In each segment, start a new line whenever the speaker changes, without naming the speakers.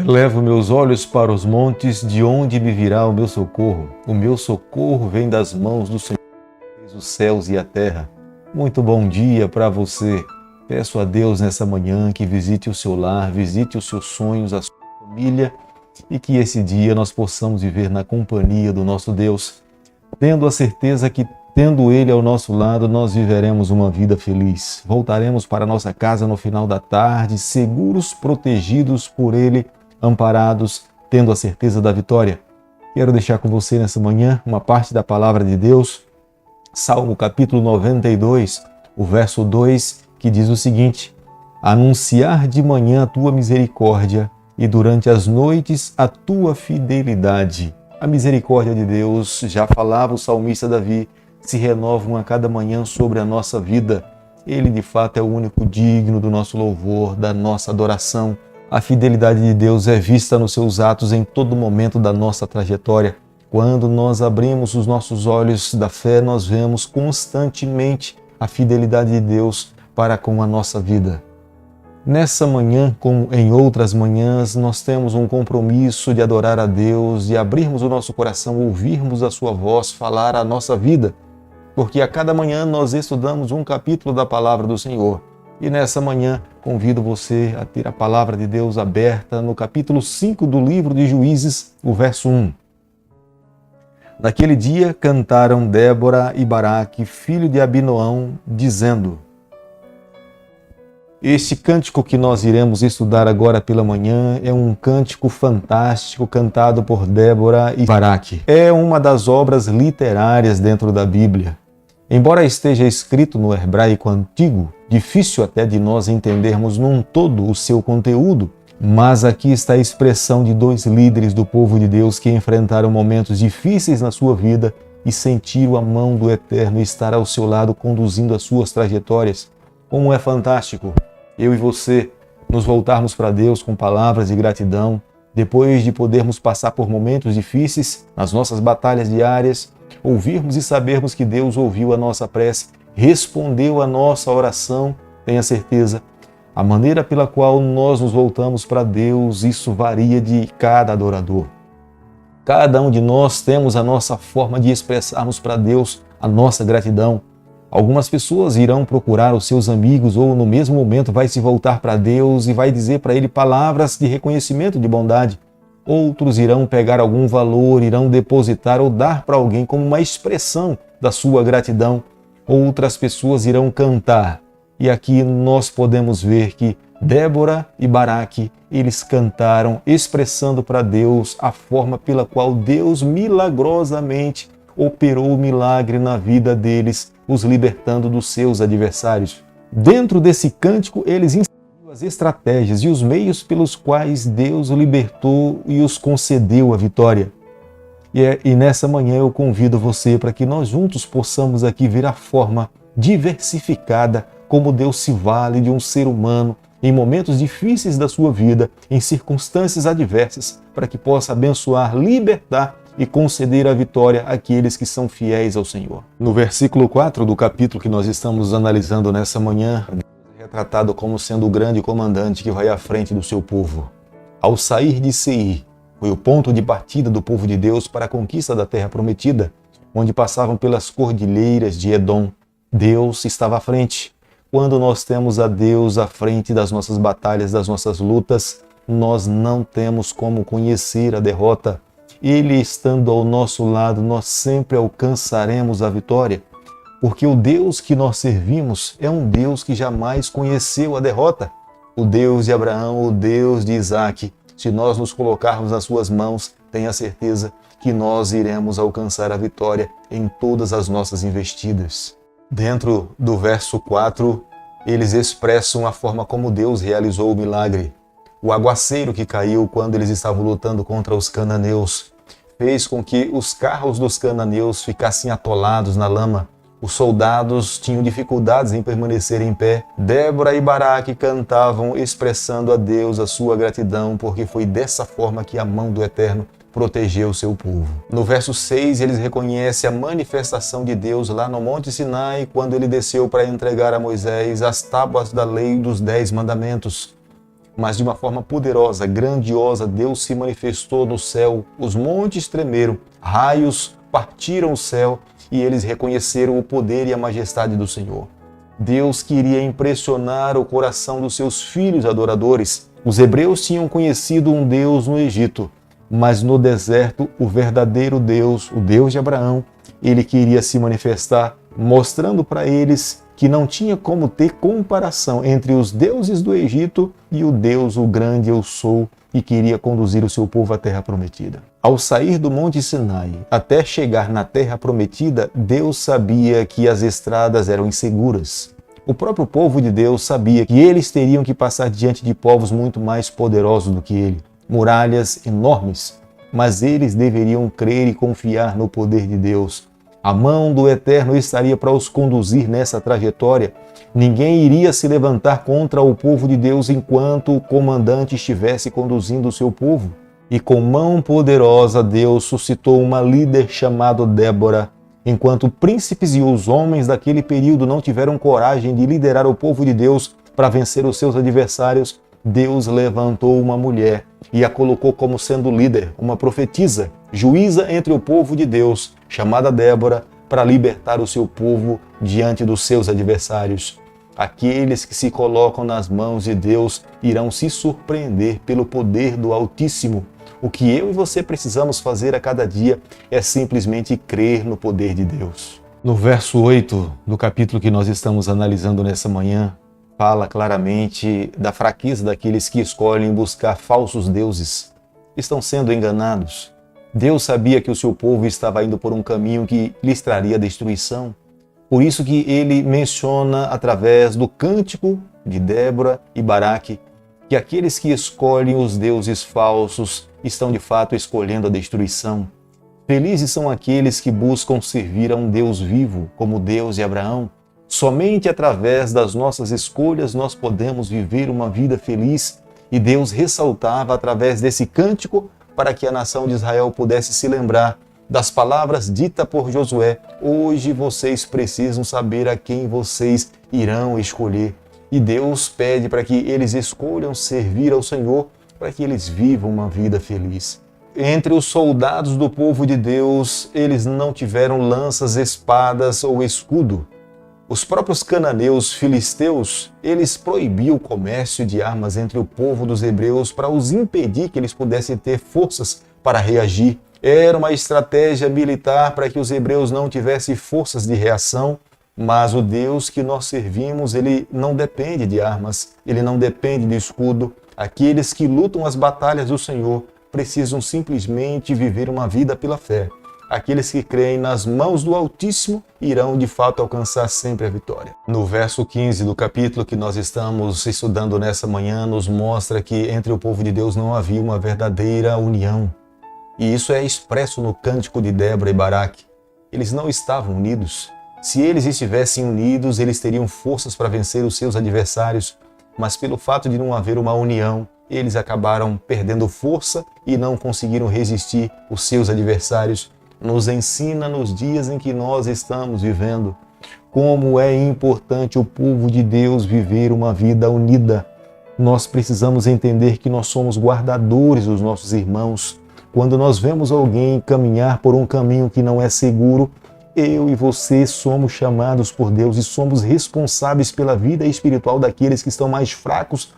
Levo meus olhos para os montes, de onde me virá o meu socorro? O meu socorro vem das mãos do Senhor, que fez os céus e a terra. Muito bom dia para você. Peço a Deus nessa manhã que visite o seu lar, visite os seus sonhos, a sua família, e que esse dia nós possamos viver na companhia do nosso Deus, tendo a certeza que, tendo Ele ao nosso lado, nós viveremos uma vida feliz. Voltaremos para nossa casa no final da tarde, seguros, protegidos por Ele, amparados, tendo a certeza da vitória. Quero deixar com você nessa manhã uma parte da palavra de Deus, Salmo capítulo 92, o verso 2, que diz o seguinte: anunciar de manhã a tua misericórdia e durante as noites a tua fidelidade. A misericórdia de Deus, já falava o salmista Davi, se renovam a cada manhã sobre a nossa vida. Ele de fato é o único digno do nosso louvor, da nossa adoração. A fidelidade de Deus é vista nos seus atos em todo momento da nossa trajetória. Quando nós abrimos os nossos olhos da fé, nós vemos constantemente a fidelidade de Deus para com a nossa vida. Nessa manhã, como em outras manhãs, nós temos um compromisso de adorar a Deus, de abrirmos o nosso coração, ouvirmos a sua voz falar a nossa vida, porque a cada manhã nós estudamos um capítulo da palavra do Senhor. E nessa manhã convido você a ter a palavra de Deus aberta no capítulo 5 do livro de Juízes, o verso 1. Naquele dia cantaram Débora e Baraque, filho de Abinoão, dizendo... Este cântico que nós iremos estudar agora pela manhã é um cântico fantástico cantado por Débora e Baraque. É uma das obras literárias dentro da Bíblia. Embora esteja escrito no hebraico antigo, difícil até de nós entendermos num todo o seu conteúdo, mas aqui está a expressão de dois líderes do povo de Deus que enfrentaram momentos difíceis na sua vida e sentiram a mão do Eterno estar ao seu lado conduzindo as suas trajetórias. Como é fantástico eu e você nos voltarmos para Deus com palavras de gratidão, depois de podermos passar por momentos difíceis nas nossas batalhas diárias, ouvirmos e sabermos que Deus ouviu a nossa prece, respondeu a nossa oração. Tenha certeza, a maneira pela qual nós nos voltamos para Deus, isso varia de cada adorador. Cada um de nós temos a nossa forma de expressarmos para Deus a nossa gratidão. Algumas pessoas irão procurar os seus amigos ou no mesmo momento vai se voltar para Deus e vai dizer para Ele palavras de reconhecimento de bondade. Outros irão pegar algum valor, irão depositar ou dar para alguém como uma expressão da sua gratidão. Outras pessoas irão cantar. E aqui nós podemos ver que Débora e Baraque, eles cantaram expressando para Deus a forma pela qual Deus milagrosamente operou o milagre na vida deles, os libertando dos seus adversários. Dentro desse cântico, eles ensinaram as estratégias e os meios pelos quais Deus o libertou e os concedeu a vitória. E nessa manhã eu convido você para que nós juntos possamos aqui ver a forma diversificada como Deus se vale de um ser humano em momentos difíceis da sua vida, em circunstâncias adversas, para que possa abençoar, libertar e conceder a vitória àqueles que são fiéis ao Senhor. No versículo 4 do capítulo que nós estamos analisando nessa manhã, Deus é retratado como sendo o grande comandante que vai à frente do seu povo. Ao sair de Seir, foi o ponto de partida do povo de Deus para a conquista da terra prometida, onde passavam pelas cordilheiras de Edom. Deus estava à frente. Quando nós temos a Deus à frente das nossas batalhas, das nossas lutas, nós não temos como conhecer a derrota. Ele estando ao nosso lado, nós sempre alcançaremos a vitória, porque o Deus que nós servimos é um Deus que jamais conheceu a derrota. O Deus de Abraão, o Deus de Isaac, se nós nos colocarmos nas suas mãos, tenha certeza que nós iremos alcançar a vitória em todas as nossas investidas. Dentro do verso 4, eles expressam a forma como Deus realizou o milagre. O aguaceiro que caiu quando eles estavam lutando contra os cananeus fez com que os carros dos cananeus ficassem atolados na lama. Os soldados tinham dificuldades em permanecer em pé. Débora e Baraque cantavam expressando a Deus a sua gratidão, porque foi dessa forma que a mão do Eterno protegeu o seu povo. No verso 6, eles reconhecem a manifestação de Deus lá no Monte Sinai, quando ele desceu para entregar a Moisés as tábuas da lei dos 10 mandamentos. mas de uma forma poderosa, grandiosa, Deus se manifestou no céu, os montes tremeram, raios partiram o céu e eles reconheceram o poder e a majestade do Senhor. Deus queria impressionar o coração dos seus filhos adoradores. Os hebreus tinham conhecido um Deus no Egito, mas no deserto, o verdadeiro Deus, o Deus de Abraão, ele queria se manifestar, mostrando para eles que não tinha como ter comparação entre os deuses do Egito e o Deus, o grande Eu Sou, que queria conduzir o seu povo à Terra Prometida. Ao sair do Monte Sinai até chegar na Terra Prometida, Deus sabia que as estradas eram inseguras. O próprio povo de Deus sabia que eles teriam que passar diante de povos muito mais poderosos do que ele, muralhas enormes, mas eles deveriam crer e confiar no poder de Deus. A mão do Eterno estaria para os conduzir nessa trajetória. Ninguém iria se levantar contra o povo de Deus enquanto o comandante estivesse conduzindo o seu povo. E com mão poderosa, Deus suscitou uma líder chamada Débora. Enquanto príncipes e os homens daquele período não tiveram coragem de liderar o povo de Deus para vencer os seus adversários, Deus levantou uma mulher e a colocou como sendo líder, uma profetisa, juíza entre o povo de Deus, chamada Débora, para libertar o seu povo diante dos seus adversários. Aqueles que se colocam nas mãos de Deus irão se surpreender pelo poder do Altíssimo. O que eu e você precisamos fazer a cada dia é simplesmente crer no poder de Deus. No verso 8 do capítulo que nós estamos analisando nessa manhã, fala claramente da fraqueza daqueles que escolhem buscar falsos deuses. Estão sendo enganados. Deus sabia que o seu povo estava indo por um caminho que lhes traria destruição. Por isso que ele menciona através do cântico de Débora e Baraque que aqueles que escolhem os deuses falsos estão de fato escolhendo a destruição. Felizes são aqueles que buscam servir a um Deus vivo, como Deus de Abraão. Somente através das nossas escolhas nós podemos viver uma vida feliz. E Deus ressaltava através desse cântico para que a nação de Israel pudesse se lembrar das palavras ditas por Josué. Hoje vocês precisam saber a quem vocês irão escolher. E Deus pede para que eles escolham servir ao Senhor, para que eles vivam uma vida feliz. Entre os soldados do povo de Deus, eles não tiveram lanças, espadas ou escudo. Os próprios cananeus filisteus, eles proibiam o comércio de armas entre o povo dos hebreus para os impedir que eles pudessem ter forças para reagir. Era uma estratégia militar para que os hebreus não tivessem forças de reação, mas o Deus que nós servimos, ele não depende de armas, ele não depende de escudo. Aqueles que lutam as batalhas do Senhor precisam simplesmente viver uma vida pela fé. Aqueles que creem nas mãos do Altíssimo irão de fato alcançar sempre a vitória. No verso 15 do capítulo que nós estamos estudando nessa manhã, nos mostra que entre o povo de Deus não havia uma verdadeira união. E isso é expresso no cântico de Débora e Baraque. Eles não estavam unidos. Se eles estivessem unidos, eles teriam forças para vencer os seus adversários. Mas pelo fato de não haver uma união, eles acabaram perdendo força e não conseguiram resistir os seus adversários. Nos ensina nos dias em que nós estamos vivendo como é importante o povo de Deus viver uma vida unida. Nós precisamos entender que nós somos guardadores dos nossos irmãos. Quando nós vemos alguém caminhar por um caminho que não é seguro, eu e você somos chamados por Deus e somos responsáveis pela vida espiritual daqueles que estão mais fracos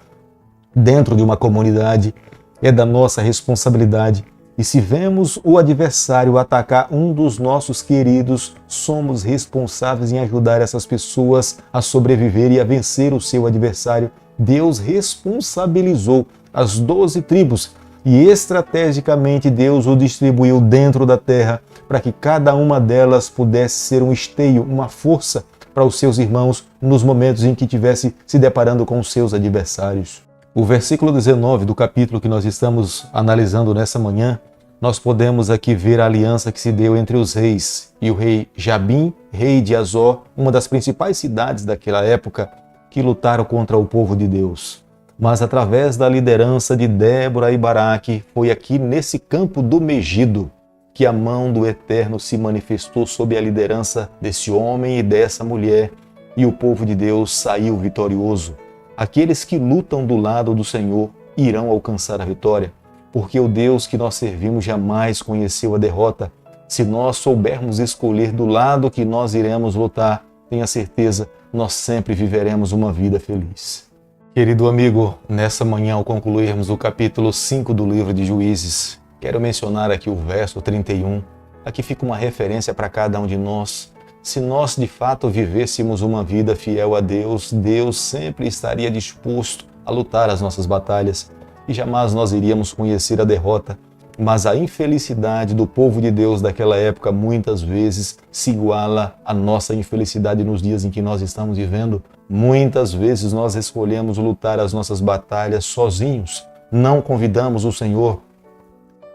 dentro de uma comunidade. É da nossa responsabilidade. E se vemos o adversário atacar um dos nossos queridos, somos responsáveis em ajudar essas pessoas a sobreviver e a vencer o seu adversário. Deus responsabilizou as 12 tribos e estrategicamente Deus o distribuiu dentro da terra para que cada uma delas pudesse ser um esteio, uma força para os seus irmãos nos momentos em que estivesse se deparando com os seus adversários. O versículo 19 do capítulo que nós estamos analisando nessa manhã, nós podemos aqui ver a aliança que se deu entre os reis e o rei Jabim, rei de Azor, uma das principais cidades daquela época, que lutaram contra o povo de Deus. Mas através da liderança de Débora e Baraque, foi aqui nesse campo do Megido que a mão do Eterno se manifestou sob a liderança desse homem e dessa mulher, e o povo de Deus saiu vitorioso. Aqueles que lutam do lado do Senhor irão alcançar a vitória, porque o Deus que nós servimos jamais conheceu a derrota. Se nós soubermos escolher do lado que nós iremos lutar, tenha certeza, nós sempre viveremos uma vida feliz. Querido amigo, nessa manhã, ao concluirmos o capítulo 5 do livro de Juízes, quero mencionar aqui o verso 31. Aqui fica uma referência para cada um de nós. Se nós de fato vivêssemos uma vida fiel a Deus, Deus sempre estaria disposto a lutar as nossas batalhas e jamais nós iríamos conhecer a derrota. Mas a infelicidade do povo de Deus daquela época muitas vezes se iguala à nossa infelicidade nos dias em que nós estamos vivendo. Muitas vezes nós escolhemos lutar as nossas batalhas sozinhos, não convidamos o Senhor.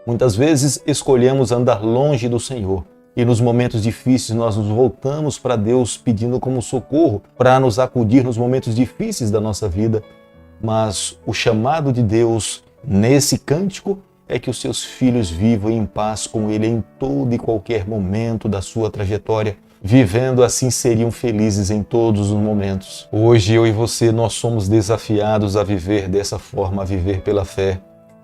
Muitas vezes escolhemos andar longe do Senhor e nos momentos difíceis nós nos voltamos para Deus pedindo como socorro para nos acudir nos momentos difíceis da nossa vida. Mas o chamado de Deus nesse cântico é que os seus filhos vivam em paz com Ele em todo e qualquer momento da sua trajetória. Vivendo assim seriam felizes em todos os momentos. Hoje eu e você, nós somos desafiados a viver dessa forma, a viver pela fé.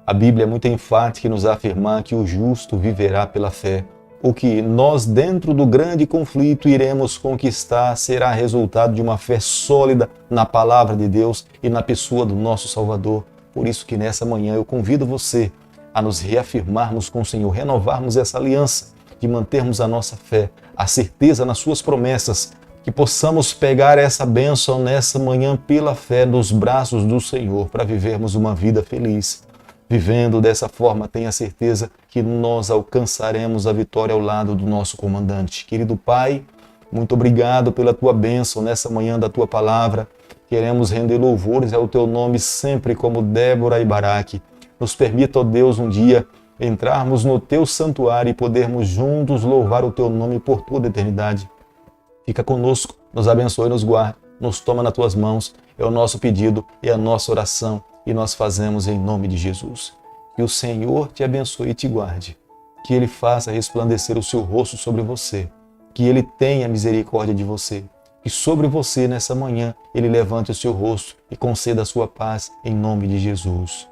A Bíblia é muito enfática em nos afirmar que o justo viverá pela fé. O que nós, dentro do grande conflito, iremos conquistar será resultado de uma fé sólida na palavra de Deus e na pessoa do nosso Salvador. Por isso que nessa manhã eu convido você a nos reafirmarmos com o Senhor, renovarmos essa aliança, de mantermos a nossa fé, a certeza nas suas promessas, que possamos pegar essa bênção nessa manhã pela fé nos braços do Senhor para vivermos uma vida feliz. Vivendo dessa forma, tenha certeza que nós alcançaremos a vitória ao lado do nosso comandante. Querido Pai, muito obrigado pela Tua bênção nessa manhã da Tua palavra. Queremos render louvores ao Teu nome sempre como Débora e Baraque. Nos permita, ó Deus, um dia entrarmos no Teu santuário e podermos juntos louvar o Teu nome por toda a eternidade. Fica conosco, nos abençoe e nos guarde, nos toma nas Tuas mãos. É o nosso pedido e a nossa oração e nós fazemos em nome de Jesus. Que o Senhor te abençoe e te guarde. Que Ele faça resplandecer o seu rosto sobre você. Que Ele tenha misericórdia de você. Que sobre você nessa manhã Ele levante o seu rosto e conceda a sua paz em nome de Jesus.